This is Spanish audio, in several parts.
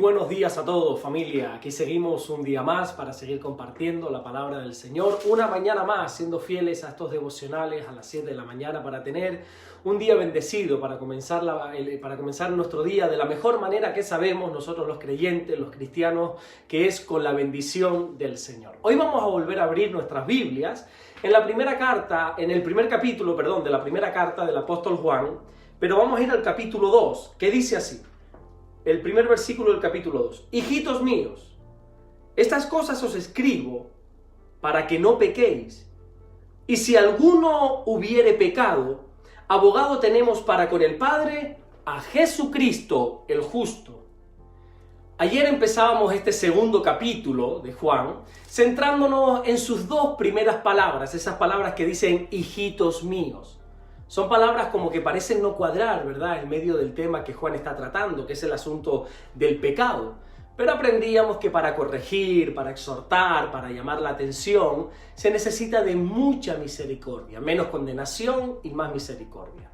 buenos días a todos, familia. Aquí seguimos un día más para seguir compartiendo la palabra del Señor. Una mañana más, siendo fieles a estos devocionales a las 7 de la mañana para tener un día bendecido, para comenzar nuestro día de la mejor manera que sabemos nosotros los creyentes, los cristianos, que es con la bendición del Señor. Hoy vamos a volver a abrir nuestras Biblias en el primer capítulo de la primera carta del apóstol Juan, pero vamos a ir al capítulo 2, que dice así. El primer versículo del capítulo 2. Hijitos míos, estas cosas os escribo para que no pequéis. Y si alguno hubiere pecado, abogado tenemos para con el Padre, a Jesucristo el justo. Ayer empezábamos este segundo capítulo de Juan, centrándonos en sus dos primeras palabras, esas palabras que dicen hijitos míos. Son palabras como que parecen no cuadrar, ¿verdad?, en medio del tema que Juan está tratando, que es el asunto del pecado. Pero aprendíamos que para corregir, para exhortar, para llamar la atención, se necesita de mucha misericordia, menos condenación y más misericordia.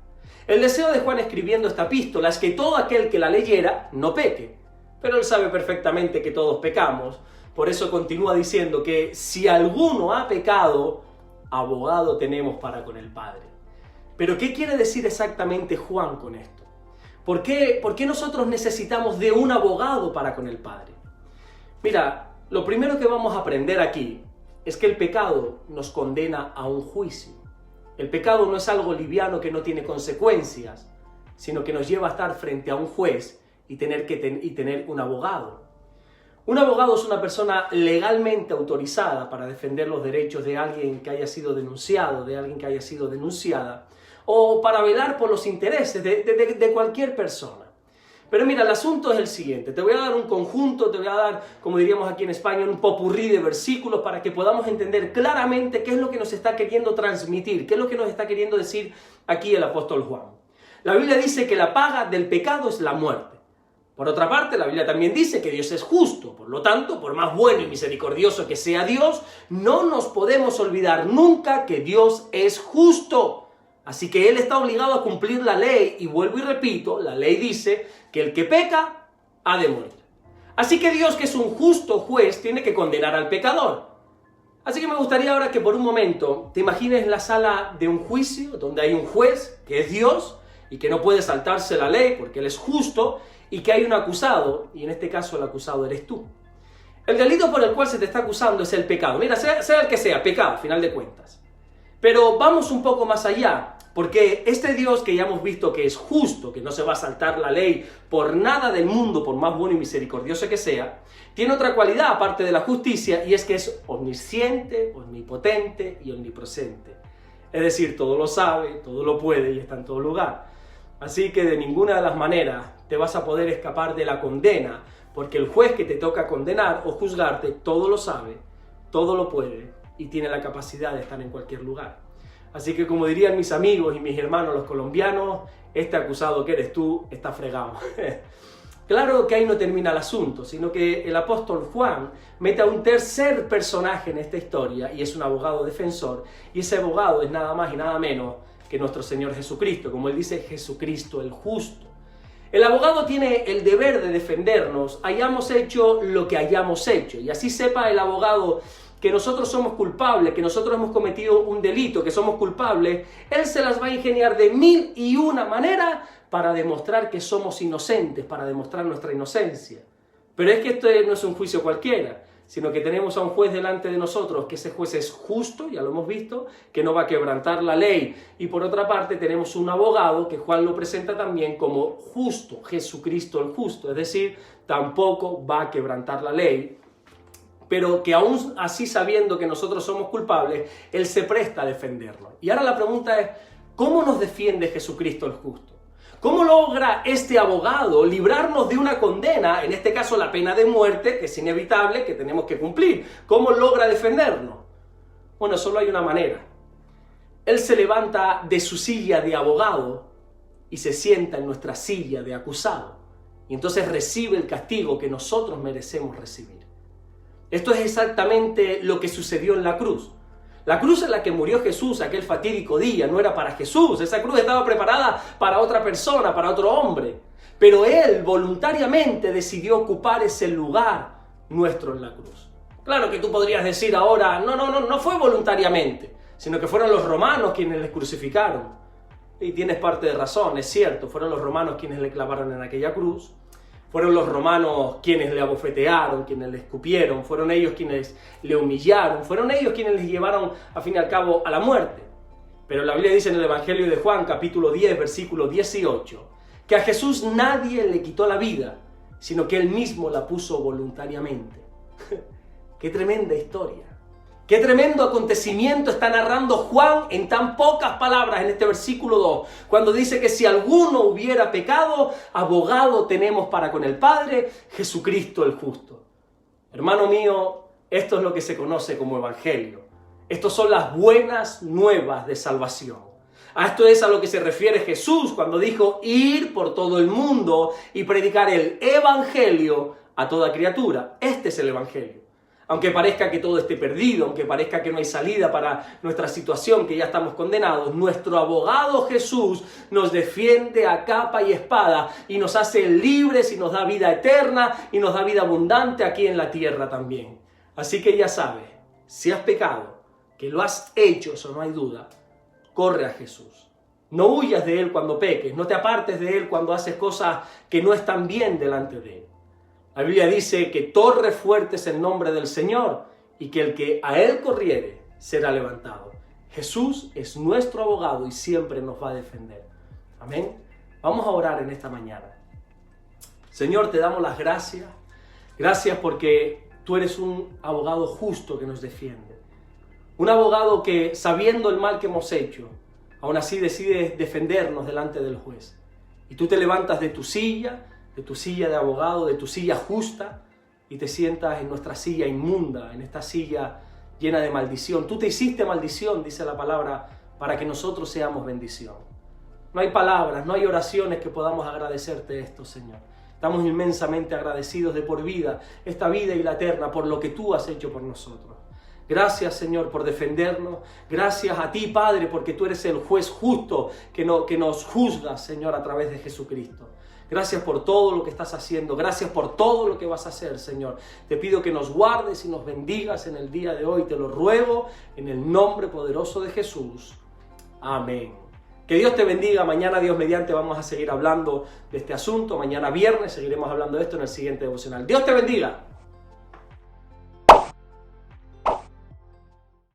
El deseo de Juan escribiendo esta epístola es que todo aquel que la leyera no peque, pero él sabe perfectamente que todos pecamos, por eso continúa diciendo que si alguno ha pecado, abogado tenemos para con el Padre. Pero ¿qué quiere decir exactamente Juan con esto? ¿Por qué nosotros necesitamos de un abogado para con el Padre? Mira, lo primero que vamos a aprender aquí es que el pecado nos condena a un juicio. El pecado no es algo liviano que no tiene consecuencias, sino que nos lleva a estar frente a un juez y tener un abogado. Un abogado es una persona legalmente autorizada para defender los derechos de alguien que haya sido denunciado, de alguien que haya sido denunciada, o para velar por los intereses de cualquier persona. Pero mira, el asunto es el siguiente. Te voy a dar un conjunto, te voy a dar, como diríamos aquí en España, un popurrí de versículos para que podamos entender claramente qué es lo que nos está queriendo transmitir, qué es lo que nos está queriendo decir aquí el apóstol Juan. La Biblia dice que la paga del pecado es la muerte. Por otra parte, la Biblia también dice que Dios es justo. Por lo tanto, por más bueno y misericordioso que sea Dios, no nos podemos olvidar nunca que Dios es justo. Así que Él está obligado a cumplir la ley, y vuelvo y repito, la ley dice que el que peca ha de morir. Así que Dios, que es un justo juez, tiene que condenar al pecador. Así que me gustaría ahora que por un momento te imagines la sala de un juicio, donde hay un juez, que es Dios, y que no puede saltarse la ley porque Él es justo, y que hay un acusado, y en este caso el acusado eres tú. El delito por el cual se te está acusando es el pecado. Mira, sea el que sea, pecado, a final de cuentas. Pero vamos un poco más allá, porque este Dios que ya hemos visto que es justo, que no se va a saltar la ley por nada del mundo, por más bueno y misericordioso que sea, tiene otra cualidad aparte de la justicia, y es que es omnisciente, omnipotente y omnipresente. Es decir, todo lo sabe, todo lo puede y está en todo lugar. Así que de ninguna de las maneras te vas a poder escapar de la condena, porque el juez que te toca condenar o juzgarte todo lo sabe, todo lo puede y tiene la capacidad de estar en cualquier lugar. Así que, como dirían mis amigos y mis hermanos los colombianos, este acusado que eres tú está fregado. Claro que ahí no termina el asunto, sino que el apóstol Juan mete a un tercer personaje en esta historia, y es un abogado defensor, y ese abogado es nada más y nada menos que nuestro Señor Jesucristo, como él dice, Jesucristo el justo. El abogado tiene el deber de defendernos, hayamos hecho lo que hayamos hecho, y así sepa el abogado que nosotros somos culpables, que nosotros hemos cometido un delito, que somos culpables, él se las va a ingeniar de 1001 maneras para demostrar que somos inocentes, para demostrar nuestra inocencia. Pero es que esto no es un juicio cualquiera, sino que tenemos a un juez delante de nosotros, que ese juez es justo, ya lo hemos visto, que no va a quebrantar la ley. Y por otra parte tenemos un abogado, que Juan lo presenta también como justo, Jesucristo el justo, es decir, tampoco va a quebrantar la ley, pero que aún así, sabiendo que nosotros somos culpables, Él se presta a defendernos. Y ahora la pregunta es, ¿cómo nos defiende Jesucristo el justo? ¿Cómo logra este abogado librarnos de una condena, en este caso la pena de muerte, que es inevitable, que tenemos que cumplir? ¿Cómo logra defendernos? Bueno, solo hay una manera. Él se levanta de su silla de abogado y se sienta en nuestra silla de acusado. Y entonces recibe el castigo que nosotros merecemos recibir. Esto es exactamente lo que sucedió en la cruz. La cruz en la que murió Jesús aquel fatídico día no era para Jesús. Esa cruz estaba preparada para otra persona, para otro hombre. Pero Él voluntariamente decidió ocupar ese lugar nuestro en la cruz. Claro que tú podrías decir ahora, no fue voluntariamente, sino que fueron los romanos quienes le crucificaron. Y tienes parte de razón, es cierto, fueron los romanos quienes le clavaron en aquella cruz. Fueron los romanos quienes le abofetearon, quienes le escupieron, fueron ellos quienes le humillaron, fueron ellos quienes les llevaron, al fin y al cabo, a la muerte. Pero la Biblia dice en el Evangelio de Juan, capítulo 10, versículo 18, que a Jesús nadie le quitó la vida, sino que Él mismo la puso voluntariamente. ¡Qué tremenda historia! ¡Qué tremendo acontecimiento está narrando Juan en tan pocas palabras en este versículo 2! Cuando dice que si alguno hubiera pecado, abogado tenemos para con el Padre, Jesucristo el justo. Hermano mío, esto es lo que se conoce como Evangelio. Estas son las buenas nuevas de salvación. A esto es a lo que se refiere Jesús cuando dijo ir por todo el mundo y predicar el Evangelio a toda criatura. Este es el Evangelio. Aunque parezca que todo esté perdido, aunque parezca que no hay salida para nuestra situación, que ya estamos condenados, nuestro abogado Jesús nos defiende a capa y espada y nos hace libres y nos da vida eterna y nos da vida abundante aquí en la tierra también. Así que ya sabes, si has pecado, que lo has hecho, eso no hay duda, corre a Jesús. No huyas de Él cuando peques, no te apartes de Él cuando haces cosas que no están bien delante de Él. La Biblia dice que torre fuerte es el nombre del Señor y que el que a Él corriere será levantado. Jesús es nuestro abogado y siempre nos va a defender. Amén. Vamos a orar en esta mañana. Señor, te damos las gracias. Gracias porque tú eres un abogado justo que nos defiende. Un abogado que, sabiendo el mal que hemos hecho, aún así decide defendernos delante del juez. Y tú te levantas de tu silla de abogado, de tu silla justa, y te sientas en nuestra silla inmunda, en esta silla llena de maldición. Tú te hiciste maldición, dice la palabra, para que nosotros seamos bendición. No hay palabras, no hay oraciones que podamos agradecerte esto, Señor. Estamos inmensamente agradecidos de por vida, esta vida y la eterna, por lo que tú has hecho por nosotros. Gracias, Señor, por defendernos. Gracias a ti, Padre, porque tú eres el juez justo que nos juzga, Señor, a través de Jesucristo. Gracias por todo lo que estás haciendo. Gracias por todo lo que vas a hacer, Señor. Te pido que nos guardes y nos bendigas en el día de hoy. Te lo ruego en el nombre poderoso de Jesús. Amén. Que Dios te bendiga. Mañana, Dios mediante, vamos a seguir hablando de este asunto. Mañana viernes seguiremos hablando de esto en el siguiente devocional. Dios te bendiga.